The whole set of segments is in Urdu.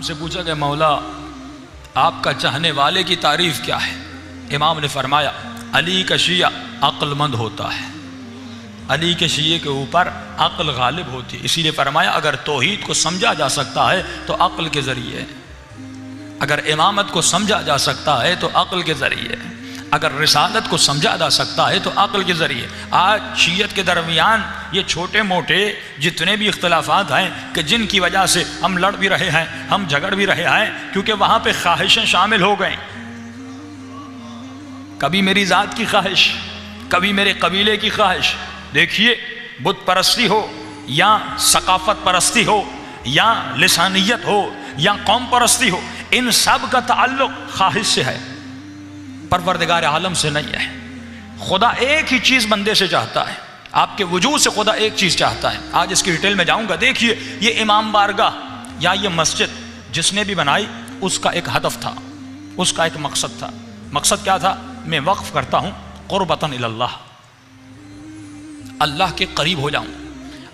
سے پوچھا کہ مولا آپ کا چاہنے والے کی تعریف کیا ہے؟ امام نے فرمایا علی کا شیعہ عقل مند ہوتا ہے، علی کے شیعے کے اوپر عقل غالب ہوتی ہے، اسی لیے فرمایا اگر توحید کو سمجھا جا سکتا ہے تو عقل کے ذریعے، اگر امامت کو سمجھا جا سکتا ہے تو عقل کے ذریعے، اگر رسالت کو سمجھا جا سکتا ہے تو عقل کے ذریعے۔ آج شیعت کے درمیان یہ چھوٹے موٹے جتنے بھی اختلافات ہیں کہ جن کی وجہ سے ہم لڑ بھی رہے ہیں، ہم جھگڑ بھی رہے ہیں، کیونکہ وہاں پہ خواہشیں شامل ہو گئیں، کبھی میری ذات کی خواہش، کبھی میرے قبیلے کی خواہش۔ دیکھیے بت پرستی ہو یا ثقافت پرستی ہو یا لسانیت ہو یا قوم پرستی ہو، ان سب کا تعلق خواہش سے ہے، پروردگار عالم سے نہیں ہے۔ خدا ایک ہی چیز بندے سے چاہتا ہے، آپ کے وجود سے خدا ایک چیز چاہتا ہے۔ آج اس کی ڈیٹیل میں جاؤں گا۔ دیکھیے یہ امام بارگاہ یا یہ مسجد جس نے بھی بنائی اس کا ایک ہدف تھا، اس کا ایک مقصد تھا۔ مقصد کیا تھا؟ میں وقف کرتا ہوں قربتاً اللہ، اللہ کے قریب ہو جاؤں۔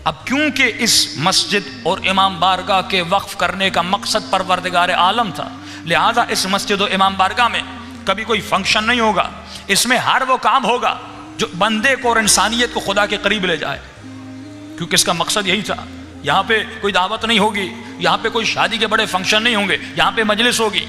اب کیونکہ اس مسجد اور امام بارگاہ کے وقف کرنے کا مقصد پروردگار عالم تھا، لہذا اس مسجد و امام بارگاہ میں کبھی کوئی فنکشن نہیں ہوگا، اس میں ہر وہ کام ہوگا جو بندے کو اور انسانیت کو خدا کے قریب لے جائے، کیونکہ اس کا مقصد یہی تھا۔ یہاں پہ کوئی دعوت نہیں ہوگی، یہاں پہ کوئی شادی کے بڑے فنکشن نہیں ہوں گے، یہاں پہ مجلس ہوگی،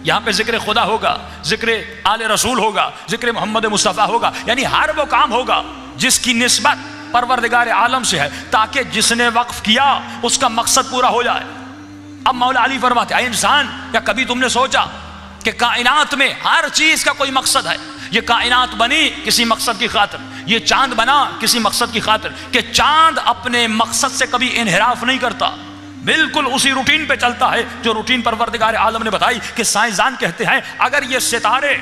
یہاں پہ ذکر خدا ہوگا، ذکر آل رسول ہوگا، ذکر محمد مصطفیٰ ہوگا، یعنی ہر وہ کام ہوگا جس کی نسبت پروردگار عالم سے ہے، تاکہ جس نے وقف کیا اس کا مقصد پورا ہو جائے۔ اب مولا علی فرماتے ہیں اے انسان، کیا کبھی تم نے سوچا کہ کائنات میں ہر چیز کا کوئی مقصد ہے؟ یہ کائنات بنی کسی مقصد کی خاطر، یہ چاند بنا کسی مقصد کی خاطر، کہ چاند اپنے مقصد سے کبھی انحراف نہیں کرتا، بالکل اسی روٹین پہ چلتا ہے جو روٹین پروردگار عالم نے بتائی۔ کہ سائنسدان کہتے ہیں اگر یہ ستارے،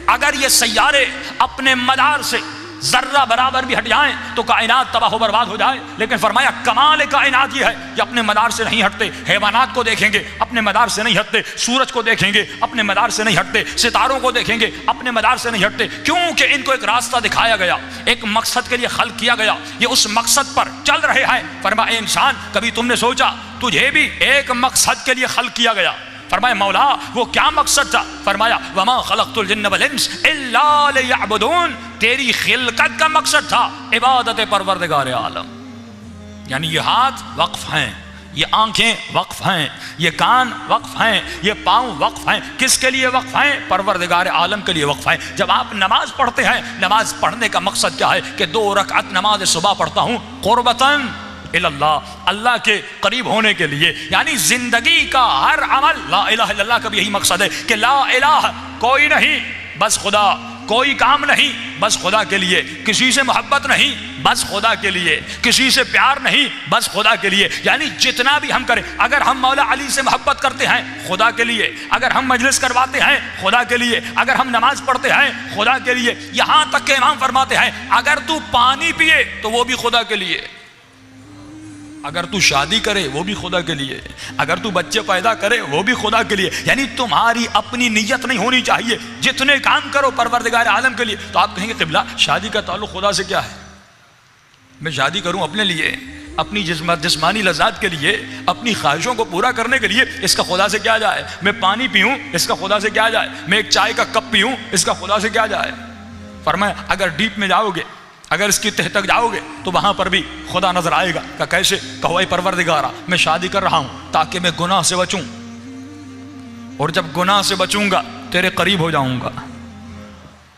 اگر یہ سیارے اپنے مدار سے ذرہ برابر بھی ہٹ جائیں تو کائنات تباہ و برباد ہو جائے، لیکن فرمایا کمال کائنات یہ ہے کہ اپنے مدار سے نہیں ہٹتے۔ حیوانات کو دیکھیں گے اپنے مدار سے نہیں ہٹتے، سورج کو دیکھیں گے اپنے مدار سے نہیں ہٹتے، ستاروں کو دیکھیں گے اپنے مدار سے نہیں ہٹتے، کیونکہ ان کو ایک راستہ دکھایا گیا، ایک مقصد کے لیے خلق کیا گیا، یہ اس مقصد پر چل رہے ہیں۔ فرمایا اے انسان، کبھی تم نے سوچا تجھے بھی ایک مقصد کے لیے خلق کیا گیا؟ فرمایا مولا وہ کیا مقصد تھا؟ فرمایا وما خلقت الجن والانس الا لیعبدون، تیری خلقت کا مقصد تھا عبادت پروردگار عالم۔ یعنی یہ ہاتھ وقف ہیں، یہ آنکھیں وقف ہیں، یہ کان وقف ہیں، یہ پاؤں وقف ہیں۔ کس کے لیے وقف ہیں؟ پروردگار عالم کے لیے وقف ہیں۔ جب آپ نماز پڑھتے ہیں، نماز پڑھنے کا مقصد کیا ہے؟ کہ 2 رکعت نماز صبح پڑھتا ہوں قربتاً اللہ، اللہ کے قریب ہونے کے لیے، یعنی زندگی کا ہر عمل لا الہ الا اللہ کا بھی یہی مقصد ہے کہ لا الہ کوئی نہیں بس خدا، کوئی کام نہیں بس خدا کے لیے، کسی سے محبت نہیں بس خدا کے لیے، کسی سے پیار نہیں بس خدا کے لیے۔ یعنی جتنا بھی ہم کریں، اگر ہم مولا علی سے محبت کرتے ہیں خدا کے لیے، اگر ہم مجلس کرواتے ہیں خدا کے لیے، اگر ہم نماز پڑھتے ہیں خدا کے لیے، یہاں تک کہ امام فرماتے ہیں اگر تو پانی پیے تو وہ بھی خدا کے لیے، اگر تو شادی کرے وہ بھی خدا کے لیے، اگر تو بچے پیدا کرے وہ بھی خدا کے لیے۔ یعنی تمہاری اپنی نیت نہیں ہونی چاہیے، جتنے کام کرو پروردگار عالم کے لیے۔ تو آپ کہیں گے قبلہ شادی کا تعلق خدا سے کیا ہے؟ میں شادی کروں اپنے لیے، اپنی جسمانی لذات کے لیے، اپنی خواہشوں کو پورا کرنے کے لیے، اس کا خدا سے کیا جائے؟ میں پانی پیوں اس کا خدا سے کیا جائے؟ میں ایک چائے کا کپ پیوں اس کا خدا سے کیا جائے؟ فرمایا اگر ڈیپ میں جاؤ گے، اگر اس کی تہ تک جاؤ گے تو وہاں پر بھی خدا نظر آئے گا۔ کہ کیسے؟ کہو اے پروردگارا میں شادی کر رہا ہوں تاکہ میں گناہ سے بچوں، اور جب گناہ سے بچوں گا تیرے قریب ہو جاؤں گا۔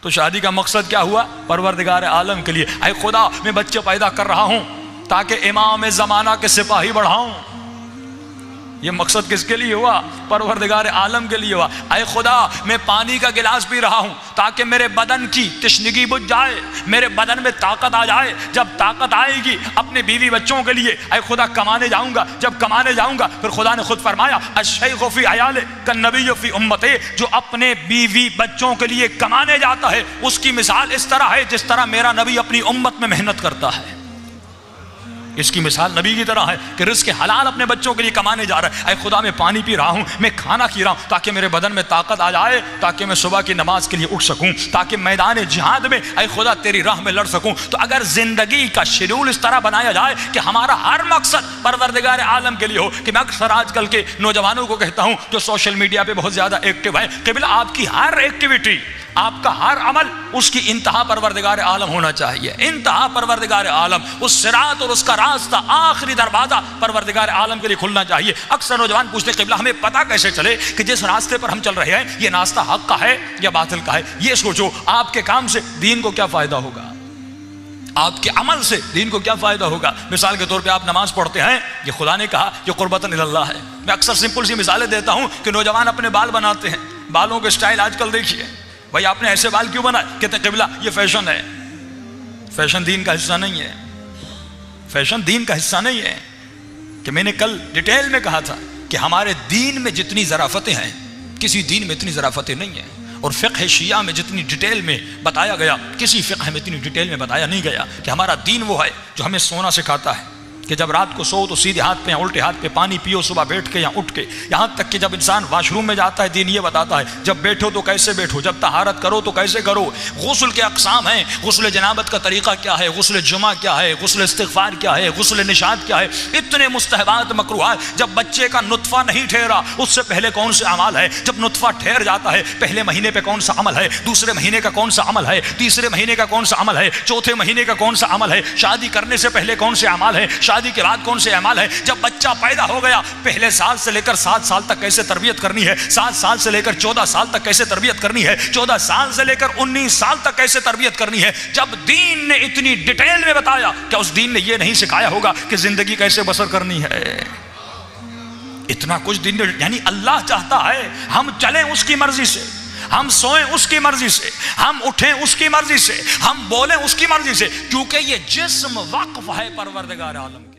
تو شادی کا مقصد کیا ہوا؟ پروردگار عالم کے لیے۔ اے خدا میں بچے پیدا کر رہا ہوں تاکہ امام زمانہ کے سپاہی بڑھاؤں۔ یہ مقصد کس کے لیے ہوا؟ پروردگار عالم کے لیے ہوا۔ اے خدا میں پانی کا گلاس پی رہا ہوں تاکہ میرے بدن کی تشنگی بجھ جائے، میرے بدن میں طاقت آ جائے، جب طاقت آئے گی اپنے بیوی بچوں کے لیے اے خدا کمانے جاؤں گا، جب کمانے جاؤں گا پھر خدا نے خود فرمایا الشیخ فی عیالہ کالنبی فی امتہ، جو اپنے بیوی بچوں کے لیے کمانے جاتا ہے اس کی مثال اس طرح ہے جس طرح میرا نبی اپنی امت میں محنت کرتا ہے۔ اس کی مثال نبی کی طرح ہے کہ رزق حلال اپنے بچوں کے لیے کمانے جا رہا ہے. اے خدا میں پانی پی رہا ہوں, میں کھانا کھی رہا ہوں تاکہ میرے بدن میں طاقت آ جائے, تاکہ میں صبح کی نماز کے لیے اٹھ سکوں, تاکہ میدان جہاد میں اے خدا تیری راہ میں لڑ سکوں. تو اگر زندگی کا شیڈول اس طرح بنایا جائے کہ ہمارا ہر مقصد پروردگار عالم کے لیے ہو, کہ میں اکثر آج کل کے نوجوانوں کو کہتا ہوں جو سوشل میڈیا پہ بہت زیادہ ایکٹیو ہیں, قبلہ آپ کی ہر ایکٹیویٹی, آپ کا ہر عمل, اس کی انتہا پروردگار عالم ہونا چاہیے. انتہا پروردگار عالم, اس صراط اور اس کا راستہ, آخری دروازہ پروردگار عالم کے لیے کھلنا چاہیے. اکثر نوجوان پوچھتے قبلہ ہمیں پتہ کیسے چلے کہ جس راستے پر ہم چل رہے ہیں یہ راستہ حق کا ہے یا باطل کا ہے؟ یہ سوچو آپ کے کام سے دین کو کیا فائدہ ہوگا, آپ کے عمل سے دین کو کیا فائدہ ہوگا. مثال کے طور پہ آپ نماز پڑھتے ہیں, یہ خدا نے کہا یہ قربتاً اللہ ہے. میں اکثر سمپل سی مثالیں دیتا ہوں کہ نوجوان اپنے بال بناتے ہیں, بالوں کے سٹائل آج کل دیکھیے, بھائی آپ نے ایسے بال کیوں بنائے؟ کہتے ہیں قبلہ یہ فیشن ہے. فیشن دین کا حصہ نہیں ہے, فیشن دین کا حصہ نہیں ہے. کہ میں نے کل ڈیٹیل میں کہا تھا کہ ہمارے دین میں جتنی ظرافتیں ہیں کسی دین میں اتنی ظرافتیں نہیں ہیں, اور فقہ شیعہ میں جتنی ڈیٹیل میں بتایا گیا کسی فقہ میں اتنی ڈیٹیل میں بتایا نہیں گیا. کہ ہمارا دین وہ ہے جو ہمیں سونا سکھاتا ہے کہ جب رات کو سو تو سیدھے ہاتھ پہ یا الٹے ہاتھ پہ پانی پیو, صبح بیٹھ کے یا اٹھ کے, یہاں تک کہ جب انسان واش روم میں جاتا ہے دین یہ بتاتا ہے جب بیٹھو تو کیسے بیٹھو, جب طہارت کرو تو کیسے کرو. غسل کے اقسام ہیں, غسل جنابت کا طریقہ کیا ہے, غسل جمعہ کیا ہے, غسل استغفار کیا ہے, غسل نشاط کیا ہے, اتنے مستحبات مکروہات. جب بچے کا نطفہ نہیں ٹھہرا اس سے پہلے کون سے اعمال ہے, جب نطفہ ٹھہر جاتا ہے پہلے مہینے پہ کون سا عمل ہے, دوسرے مہینے کا کون سا عمل ہے, تیسرے مہینے کا کون سا عمل ہے, چوتھے مہینے کا کون سا عمل ہے, شادی کرنے سے پہلے کون سے اعمال ہے, شادی کے بعد کون سے اعمال ہے, جب بچہ پیدا ہو گیا پہلے سال سے لے کر 7 سال تک کیسے تربیت کرنی ہے, 7 سال سے لے کر 14 سال تک کیسے تربیت کرنی ہے, 14 سال سے لے کر 19 سال تک کیسے تربیت کرنی ہے. جب دین نے اتنی ڈیٹیل میں بتایا, کیا اس دین نے یہ نہیں سکھایا ہوگا کہ زندگی کیسے بسر کرنی ہے؟ اتنا کچھ دین, یعنی اللہ چاہتا ہے ہم چلیں اس کی مرضی سے, ہم سوئیں اس کی مرضی سے, ہم اٹھیں اس کی مرضی سے, ہم بولیں اس کی مرضی سے, کیونکہ یہ جسم وقف ہے پروردگار عالم کے.